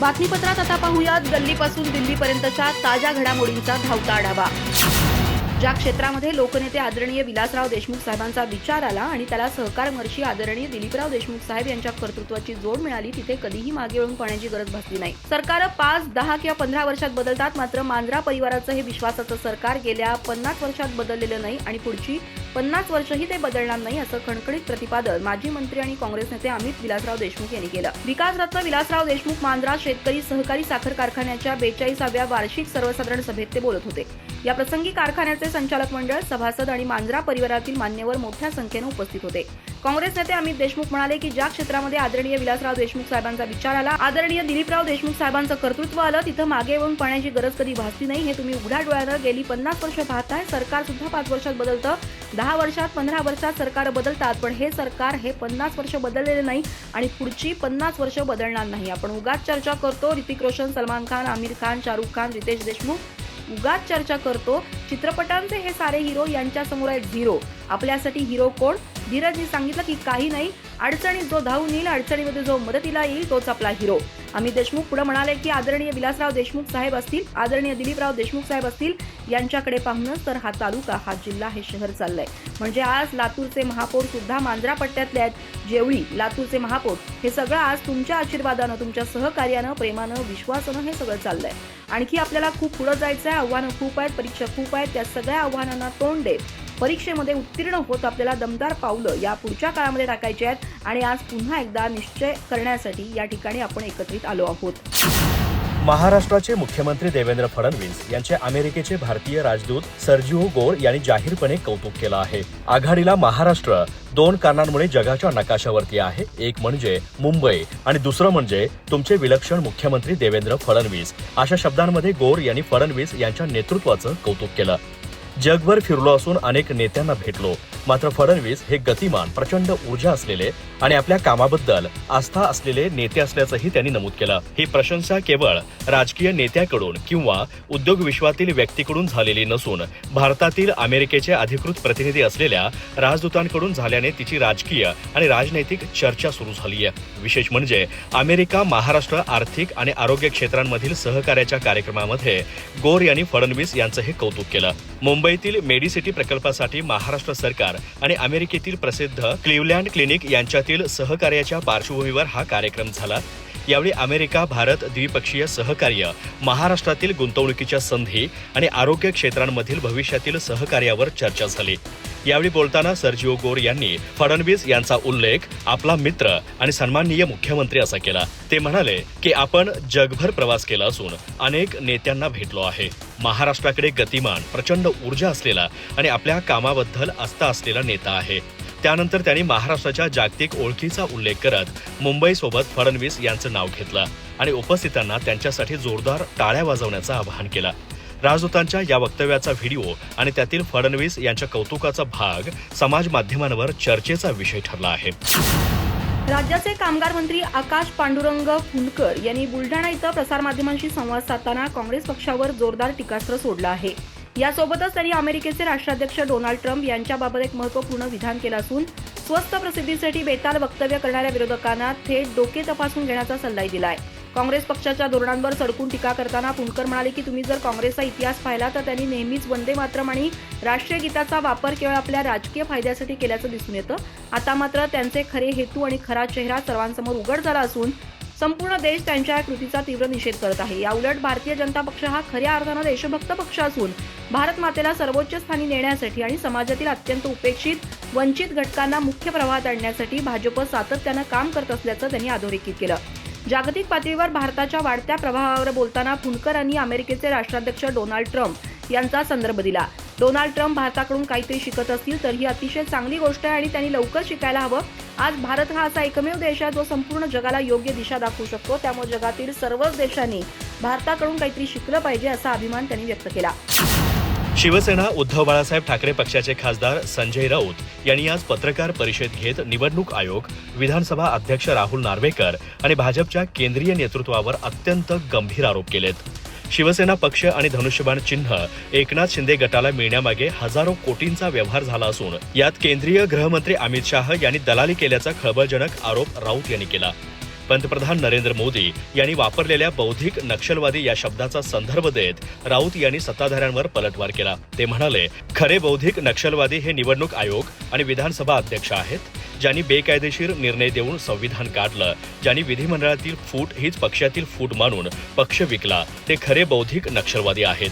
बातमीपत्रात आता पाहूयात गल्लीपासून दिल्लीपर्यंतच्या ताज्या घडामोडींचा धावता आढावा. ज्या क्षेत्रामध्ये लोकनेते आदरणीय विलासराव देशमुख साहेबांचा विचार आला आणि त्याला सहकार महर्षी आदरणीय दिलीपराव देशमुख साहेब यांच्या कर्तृत्वाची जोड मिळाली, तिथे कधीही मागे वळून पाहण्याची गरज भासली नाही. सरकार 5, 10 किंवा 15 वर्षात बदलतात, मात्र मांजरा परिवाराचं हे विश्वासाचं सरकार गेल्या 50 वर्षात बदललेलं नाही आणि पुढची 50 वर्षही ते बदलणार नाही, असं खणखणीत प्रतिपादन माजी मंत्री आणि काँग्रेस नेते अमित विलासराव देशमुख यांनी केलं. विकासरत्न विलासराव देशमुख मांजरा शेतकरी सहकारी साखर कारखान्याच्या 42व्या वार्षिक सर्वसाधारण सभेत ते बोलत होते. या प्रसंगी कारखान्याचे संचालक मंडळ, सभासद आणि मांजरा परिवारातील मान्यवर मोठ्या संख्येने उपस्थित होते. काँग्रेस नेते अमित देशमुख म्हणाले की ज्या क्षेत्रामध्ये आदरणीय विलासराव देशमुख साहेबांचा विचार आला, आदरणीय दिलीपराव देशमुख साहेबांचं कर्तृत्व आलं, तिथं मागे वळून पाहण्याची गरज कधी भासली नाही. हे तुम्ही उघड्या डोळ्यानं गेली 50 वर्ष पाहताय. सरकार सुद्धा 5 वर्षात बदलतं, 10 वर्षात, 15 वर्षात सरकार बदलतात, पण हे सरकार हे 50 वर्ष बदललेले नाही आणि पुढची 50 वर्ष बदलणार नाही. आपण उगाच चर्चा करतो. ऋतिक रोशन, सलमान खान, आमिर खान, शाहरुख खान, रितेश देशमुख, उगाच चर्चा करतो. चित्रपटांचे हे सारे हिरो यांच्या समोर आहेत झिरो. आपल्यासाठी हिरो कोण? धीरजनी सांगितलं की काही नाही, अडचणीत जो धावून येईल, अडचणीमध्ये जो मदतीला येईल, तोच आपला हिरो. अमित देशमुख पुढे म्हणाले की आदरणीय विलासराव देशमुख साहेब असतील, आदरणीय दिलीपराव देशमुख साहेब असतील, यांच्याकडे पाहूनच तर हा तालुका, हा जिल्हा, हे शहर चाललंय. म्हणजे आज लातूरचे महापौर सुद्धा मांजरा पट्ट्यातले आहेत. जेवळी, लातूरचे महापौर, हे सगळं आज तुमच्या आशीर्वादानं, तुमच्या सहकार्यानं, प्रेमानं, विश्वासानं हे सगळं चाललंय. आणखी आपल्याला खूप पुढे जायचं आहे. आव्हानं खूप आहेत, परीक्षा खूप आहेत. त्या सगळ्या आव्हानांना तोंड देत परीक्षेमध्ये उत्तीर्ण होत आपल्याला दमदार पावलं या पुढच्या काळामध्ये टाकायची आहेत आणि आज पुन्हा एकदा निश्चय करण्यासाठी या ठिकाणी आपण एकत्रित आलो आहोत. महाराष्ट्राचे मुख्यमंत्री देवेंद्र फडणवीस यांचे अमेरिकेचे भारतीय राजदूत सर्जिओ गोर यांनी जाहीरपणे कौतुक केलं आहे. आघाडीला महाराष्ट्र 2 कारणांमुळे जगाच्या नकाशावरती आहे. एक म्हणजे मुंबई आणि दुसरं म्हणजे तुमचे विलक्षण मुख्यमंत्री देवेंद्र फडणवीस. अशा शब्दांमध्ये गोर यांनी फडणवीस यांच्या नेतृत्वाचं कौतुक केलं. जगभर फिरलो असून अनेक नेत्यांना भेटलो, मात्र फडणवीस हे गतिमान, प्रचंड ऊर्जा असलेले आणि आपल्या कामाबद्दल आस्था असलेले नेते असल्याचंही त्यांनी नमूद केलं. ही प्रशंसा केवळ राजकीय नेत्याकडून किंवा उद्योग विश्वातील व्यक्तीकडून झालेली नसून भारतातील अमेरिकेचे अधिकृत प्रतिनिधी असलेल्या राजदूतांकडून झाल्याने तिची राजकीय आणि राजनैतिक चर्चा सुरू झाली आहे. विशेष म्हणजे अमेरिका महाराष्ट्र आर्थिक आणि आरोग्य क्षेत्रांमधील सहकार्याच्या कार्यक्रमामध्ये गोर यांनी फडणवीस यांचं हे कौतुक केलं. मुंबईतील मेडिसिटी प्रकल्पासाठी महाराष्ट्र सरकार आणि अमेरिकेतील प्रसिद्ध क्लिव्हलँड क्लिनिक यांच्यातील सहकार्याच्या पार्श्वभूमीवर हा कार्यक्रम झाला. यावेळी अमेरिका भारत द्विपक्षीय सहकार्य, महाराष्ट्रातील गुंतवणुकीच्या संधी आणि आरोग्य क्षेत्रांमधील भविष्यातील सहकार्यावर चर्चा झाली. यावेळी बोलताना सर्जिओ गोर यांनी फडणवीस यांचा उल्लेख आपला मित्र आणि सन्माननीय मुख्यमंत्री असा केला. ते म्हणाले की आपण जगभर प्रवास केला असून अनेक नेत्यांना भेटलो आहे. महाराष्ट्राकडे गतिमान, प्रचंड ऊर्जा असलेला आणि आपल्या कामाबद्दल आस्था असलेला नेता आहे. त्यानंतर त्यांनी महाराष्ट्राच्या जागतिक ओळखीचा उल्लेख करत मुंबईसोबत फडणवीस यांचं नाव घेतलं आणि उपस्थितांना त्यांच्यासाठी जोरदार टाळ्या वाजवण्याचं आवाहन केलं. राजदूतांच्या या वक्तव्याचा व्हिडिओ आणि त्यातील फडणवीस यांच्या कौतुकाचा भाग समाज माध्यमांवर चर्चेचा विषय ठरला आहे. राज्याचे कामगार मंत्री आकाश पांडुरंग फुंडकर यांनी बुलढाणा इथं प्रसारमाध्यमांशी संवाद साधताना काँग्रेस पक्षावर जोरदार टीकास्त्र सोडलं आहे. यासोबतच त्यांनी अमेरिकेचे राष्ट्राध्यक्ष डोनाल्ड ट्रम्प यांच्याबाबत एक महत्त्वपूर्ण विधान केलं असून स्वस्त प्रसिद्धीसाठी बेताल वक्तव्य करणाऱ्या विरोधकांना थेट डोके तपासून घेण्याचा सल्लाही दिलाय. काँग्रेस पक्षाच्या धोरणांवर सडकून टीका करताना फुंडकर म्हणाले की तुम्ही जर काँग्रेसचा इतिहास पाहिला तर त्यांनी नेहमीच वंदे मातरम आणि राष्ट्रीय गीताचा वापर केवळ आपल्या राजकीय फायद्यासाठी केल्याचं दिसून येतं. आता मात्र त्यांचे खरे हेतू आणि खरा चेहरा सर्वांसमोर उघड झाला असून संपूर्ण देश त्यांच्या या कृतीचा तीव्र निषेध करत आहे. याउलट भारतीय जनता पक्ष हा खऱ्या अर्थानं देशभक्त पक्ष असून भारत मातेला सर्वोच्च स्थानी नेण्यासाठी आणि समाजातील अत्यंत उपेक्षित, वंचित घटकांना मुख्य प्रवाहात आणण्यासाठी भाजप सातत्यानं काम करत असल्याचं त्यांनी अधोरेखित केलं. जागतिक पातळीवर भारताच्या वाढत्या प्रभावावर बोलताना फुंडकर यांनी अमेरिकेचे राष्ट्राध्यक्ष डोनाल्ड ट्रम्प यांचा संदर्भ दिला. डोनाल्ड ट्रम्प भारताकडून काहीतरी शिकत असतील तर ही अतिशय चांगली गोष्ट आहे आणि त्यांनी लवकर शिकायला हवं. आज भारत हा असा एकमेव देश आहे जो संपूर्ण जगाला योग्य दिशा दाखवू शकतो. त्यामुळे जगातील सर्वच देशांनी भारताकडून काहीतरी शिकलं पाहिजे असा अभिमान त्यांनी व्यक्त केला. शिवसेना उद्धव बाळासाहेब ठाकरे पक्षाचे खासदार संजय राऊत यांनी आज पत्रकार परिषद घेत निवडणूक आयोग, विधानसभा अध्यक्ष राहुल नार्वेकर आणि भाजपच्या केंद्रीय नेतृत्वावर अत्यंत गंभीर आरोप केलेत. शिवसेना पक्ष आणि धनुष्यबाण चिन्ह एकनाथ शिंदे गटाला मिळण्यामागे हजारो कोटींचा व्यवहार झाला असून यात केंद्रीय गृहमंत्री अमित शाह यांनी दलाली केल्याचा खळबळजनक आरोप राऊत यांनी केला. पंतप्रधान नरेंद्र मोदी यांनी वापरलेल्या बौद्धिक नक्षलवादी या शब्दाचा संदर्भ देत राऊत यांनी सत्ताधाऱ्यांवर पलटवार केला. ते म्हणाले, खरे बौद्धिक नक्षलवादी हे निवडणूक आयोग आणि विधानसभा अध्यक्ष आहेत, ज्यांनी बेकायदेशीर निर्णय देऊन संविधान काढलं, ज्यांनी विधिमंडळातील फूट हीच पक्षातील फूट मानून पक्ष विकला, ते खरे बौद्धिक नक्षलवादी आहेत.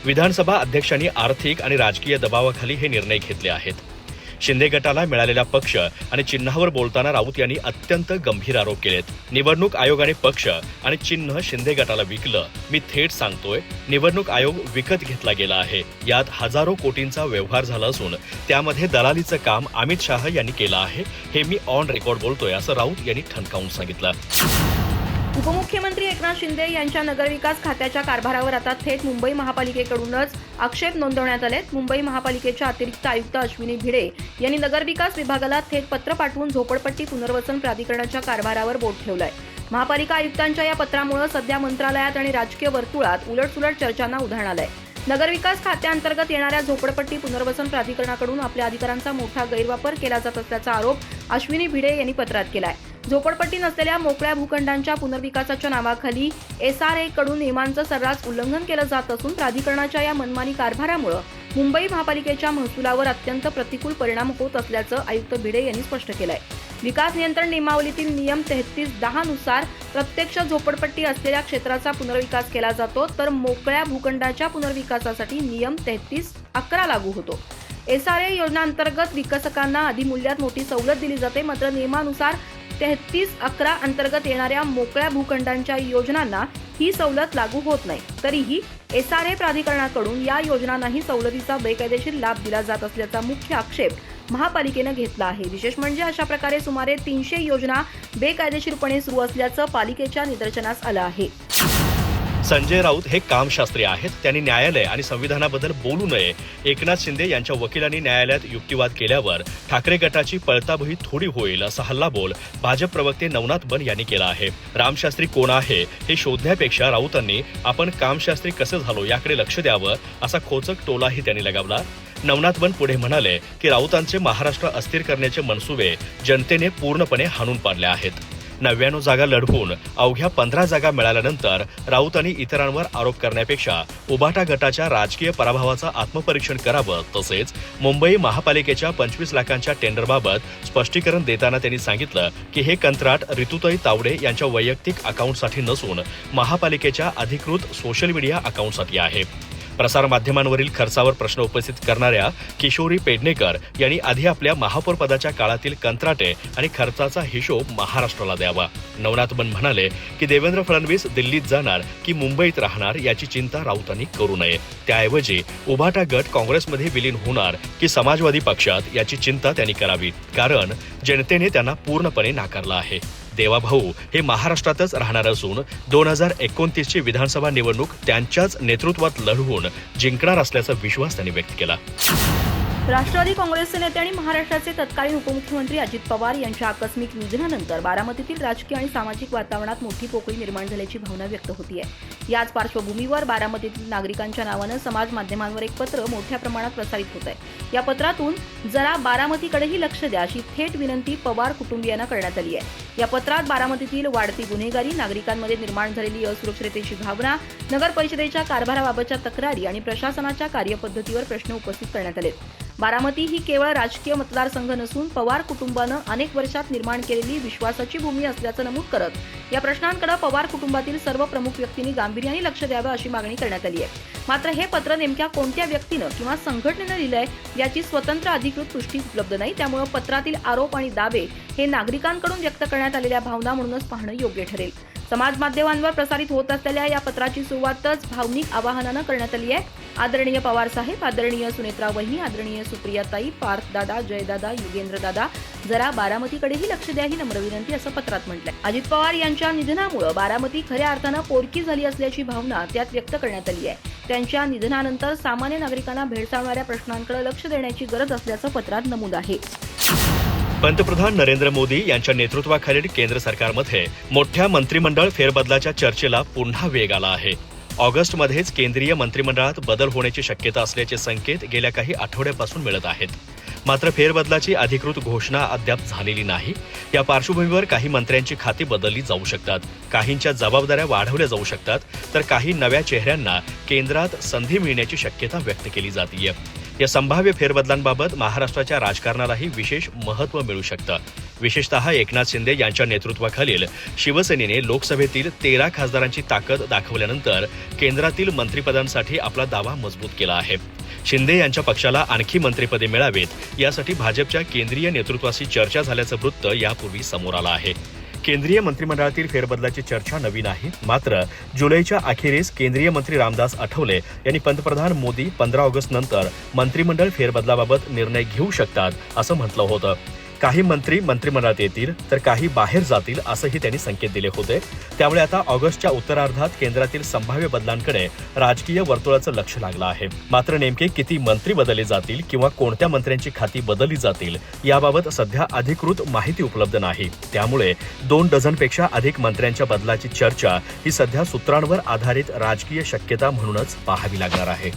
विधानसभा अध्यक्षांनी आर्थिक आणि राजकीय दबावाखाली हे निर्णय घेतले आहेत. शिंदे गटाला मिळालेल्या पक्ष आणि चिन्हावर बोलताना राऊत यांनी अत्यंत गंभीर आरोप केलेत. निवडणूक आयोगाने पक्ष आणि चिन्ह शिंदे गटाला विकलं. मी थेट सांगतोय, निवडणूक आयोग विकत घेतला गेला आहे. यात हजारो कोटींचा व्यवहार झाला असून त्यामध्ये दलालीचं काम अमित शाह यांनी केलं आहे. हे मी ऑन रेकॉर्ड बोलतोय, असं राऊत यांनी ठणकावून सांगितलं. उपमुख्यमंत्री एकनाथ शिंदे यांच्या नगरविकास खात्याच्या कारभारावर आता थेट मुंबई महापालिकेकडूनच आक्षेप नोंदवण्यात आलेत. मुंबई महापालिकेच्या अतिरिक्त आयुक्त अश्विनी भिडे यांनी नगरविकास विभागाला थेट पत्र पाठवून झोपडपट्टी पुनर्वसन प्राधिकरणाच्या कारभारावर बोट ठेवलंय. महापालिका आयुक्तांच्या या पत्रामुळे सध्या मंत्रालयात आणि राजकीय वर्तुळात उलटसुलट चर्चांना उधाण आलंय. नगरविकास खात्याअंतर्गत येणाऱ्या झोपडपट्टी पुनर्वसन प्राधिकरणाकडून आपल्या अधिकारांचा मोठा गैरवापर केला जात असल्याचा आरोप अश्विनी भिडे यांनी पत्रात केलाय. झोपडपट्टी नसलेल्या मोकळ्या भूखंडांच्या पुनर्विकासाच्या नावाखाली SRA कडून नियमांचं सर्रास उल्लंघन केलं जात असून प्राधिकरणाच्या या मनमानी कारभारामुळे मुंबई महापालिकेच्या महसुलावर अत्यंत प्रतिकूल परिणाम होत असल्याचं आयुक्त भिडे यांनी स्पष्ट केलंय. विकास नियंत्रण नियमावलीतील नियम 3310 नुसार प्रत्यक्ष झोपडपट्टी असलेल्या क्षेत्राचा पुनर्विकास केला जातो, तर मोकळ्या भूखंडाच्या पुनर्विकासासाठी नियम 3311 लागू होतो. SRA योजनांतर्गत विकसकांना अधिमूल्यात मोठी सवलत दिली जाते, मात्र नियमानुसार 3311 अंतर्गत येणाऱ्या मोकळ्या भूखंडांच्या योजनांना ही सवलत लागू होत नाही. तरीही SRA प्राधिकरणाकडून या योजनांनाही सवलतीचा बेकायदेशीर लाभ दिला जात असल्याचा मुख्य आक्षेप महापालिकेनं घेतला आहे. विशेष म्हणजे अशा प्रकारे सुमारे 300 योजना बेकायदेशीरपणे सुरू असल्याचं पालिकेच्या निदर्शनास आलं आहे. संजय राऊत हे कामशास्त्री आहेत. त्यांनी न्यायालय आणि संविधानाबद्दल बोलू नये. एकनाथ शिंदे यांच्या वकिलांनी न्यायालयात युक्तिवाद केल्यावर ठाकरे गटाची पळताभुई थोडी होईल, असा हल्लाबोल भाजप प्रवक्ते नवनाथ बन यांनी केला आहे. रामशास्त्री कोण आहे हे शोधण्यापेक्षा राऊतांनी आपण कामशास्त्री कसं झालो याकडे लक्ष द्यावं, असा खोचक टोलाही त्यांनी लगावला. नवनाथ बन पुढे म्हणाले की राऊतांचे महाराष्ट्र अस्थिर करण्याचे मनसुबे जनतेने पूर्णपणे हाणून पाडले आहेत. 99 जागा लढवून अवघ्या 15 जागा मिळाल्यानंतर राऊत आणि इतरांवर आरोप करण्यापेक्षा उभाटा गटाच्या राजकीय पराभवाचं आत्मपरीक्षण करावं. तसेच मुंबई महापालिकेच्या 25 लाखांच्या टेंडरबाबत स्पष्टीकरण देताना त्यांनी सांगितलं की हे कंत्राट ऋतुताई तावडे यांच्या वैयक्तिक अकाउंटसाठी नसून महापालिकेच्या अधिकृत सोशल मीडिया अकाउंटसाठी आहे. प्रसारमाध्यमांवरील खर्चावर प्रश्न उपस्थित करणाऱ्या किशोरी पेडणेकर यांनी आधी आपल्या महापौर पदाच्या काळातील कंत्राटे आणि खर्चाचा हिशोब महाराष्ट्राला द्यावा. नवनाथ बन म्हणाले की देवेंद्र फडणवीस दिल्लीत जाणार की मुंबईत राहणार याची चिंता राऊतांनी करू नये. त्याऐवजी उभाटा गट काँग्रेसमध्ये विलीन होणार की समाजवादी पक्षात याची चिंता त्यांनी करावी, कारण जनतेने त्यांना पूर्णपणे नाकारलं आहे. देवाभाऊ हे महाराष्ट्रातच राहणार असून 2029ची विधानसभा निवडणूक त्यांच्याच नेतृत्वात लढवून जिंकणार असल्याचा विश्वास त्यांनी व्यक्त केला. राष्ट्रवादी काँग्रेसचे नेते आणि महाराष्ट्राचे तत्कालीन उपमुख्यमंत्री अजित पवार यांच्या आकस्मिक निधनानंतर बारामतीतील राजकीय आणि सामाजिक वातावरणात मोठी पोकळी निर्माण झाल्याची भावना व्यक्त होती आहे. याच पार्श्वभूमीवर बारामतीतील नागरिकांच्या नावानं समाज माध्यमांवर एक पत्र मोठ्या प्रमाणात प्रसारित होत आहे. या पत्रातून जरा बारामतीकडेही लक्ष द्या अशी थेट विनंती पवार कुटुंबियांना करण्यात आली आहे. या पत्रात बारामतीतील वाढती गुन्हेगारी, नागरिकांमध्ये निर्माण झालेली असुरक्षिततेची भावना, नगर परिषदेच्या कारभाराबाबतच्या तक्रारी आणि प्रशासनाच्या कार्यपद्धतीवर प्रश्न उपस्थित करण्यात आले. बारामती ही केवळ राजकीय मतदारसंघ नसून पवार कुटुंबानं अनेक वर्षात निर्माण केलेली विश्वासाची भूमी असल्याचं नमूद करत या प्रश्नांकडे पवार कुटुंबातील सर्व प्रमुख व्यक्तींनी गांभीर्याने लक्ष द्यावं अशी मागणी करण्यात आली आहे. मात्र हे पत्र नेमक्या कोणत्या व्यक्तीनं किंवा संघटनेनं लिहिलंय याची स्वतंत्र अधिकृत पुष्टी उपलब्ध नाही. त्यामुळे पत्रातील आरोप आणि दावे हे नागरिकांकडून व्यक्त करण्यात आलेल्या भावना म्हणूनच पाहणं योग्य ठरेल. समाज माध्यमांवर प्रसारित होत असलेल्या या पत्राची सुरुवातच भावनिक आवाहनानं करण्यात आली आहे. आदरणीय पवार साहेब, आदरणीय सुनेत्रा वहिनी, आदरणीय सुप्रियाताई, पार्थ दादा, जयदादा, युगेंद्र दादा, जरा बारामतीकडेही लक्ष द्या ही नम्र विनंती असं पत्रात म्हटलंय. अजित पवार यांच्या निधनामुळे बारामती खऱ्या अर्थानं पोरकी झाली असल्याची भावना त्यात व्यक्त करण्यात आली आहे. त्यांच्या निधनानंतर सामान्य नागरिकांना भेडसावणाऱ्या प्रश्नांकडे लक्ष देण्याची गरज असल्याचं पत्रात नमूद आहे. पंतप्रधान नरेंद्र मोदी यांच्या नेतृत्वाखालील केंद्र सरकारमध्ये मोठ्या मंत्रिमंडळ फेरबदलाच्या चर्चेला पुन्हा वेग आला आहे. ऑगस्टमध्येच केंद्रीय मंत्रिमंडळात बदल होण्याची शक्यता असल्याचे संकेत गेल्या काही आठवड्यापासून मिळत आहेत. मात्र फेरबदलाची अधिकृत घोषणा अद्याप झालेली नाही. या पार्श्वभूमीवर काही मंत्र्यांची खाती बदलली जाऊ शकतात, काहींच्या जबाबदाऱ्या वाढवल्या जाऊ शकतात, तर काही नव्या चेहऱ्यांना केंद्रात संधी मिळण्याची शक्यता व्यक्त केली जातीय. या संभाव्य फेरबदलांबाबत महाराष्ट्राच्या राजकारणालाही विशेष महत्त्व मिळू शकतं. विशेषतः एकनाथ शिंदे यांच्या नेतृत्वाखालील शिवसेनेने लोकसभेतील 13 खासदारांची ताकद दाखवल्यानंतर केंद्रातील मंत्रिपदांसाठी आपला दावा मजबूत केला आहे. शिंदे यांच्या पक्षाला आणखी मंत्रिपदे मिळावीत यासाठी भाजपच्या केंद्रीय नेतृत्वाशी चर्चा झाल्याचं वृत्त यापूर्वी समोर आलं आहे. केंद्रीय मंत्रिमंडळातील फेरबदलाची चर्चा नवी नाही. मात्र जुलैच्या अखेरीस केंद्रीय मंत्री रामदास आठवले यांनी पंतप्रधान मोदी 15 ऑगस्ट नंतर मंत्रिमंडळ फेरबदलाबाबत निर्णय घेऊ शकतात असं म्हटलं होतं. काही मंत्री मंत्रिमंडळात येतील तर काही बाहेर जातील असंही त्यांनी संकेत दिले होते. त्यामुळे आता ऑगस्टच्या उत्तरार्धात केंद्रातील संभाव्य बदलांकडे राजकीय वर्तुळाचं लक्ष लागलं आहे. मात्र नेमके किती मंत्री बदलले जातील किंवा कोणत्या मंत्र्यांची खाती बदलली जातील याबाबत सध्या अधिकृत माहिती उपलब्ध नाही. त्यामुळे 2 डझनपेक्षा अधिक मंत्र्यांच्या बदलाची चर्चा ही सध्या सूत्रांवर आधारित राजकीय शक्यता म्हणूनच पाहावी लागणार आहे.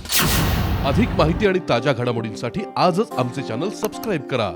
अधिक माहिती आणि ताज्या घडामोडींसाठी आजच आमचे चॅनल सबस्क्राईब करा.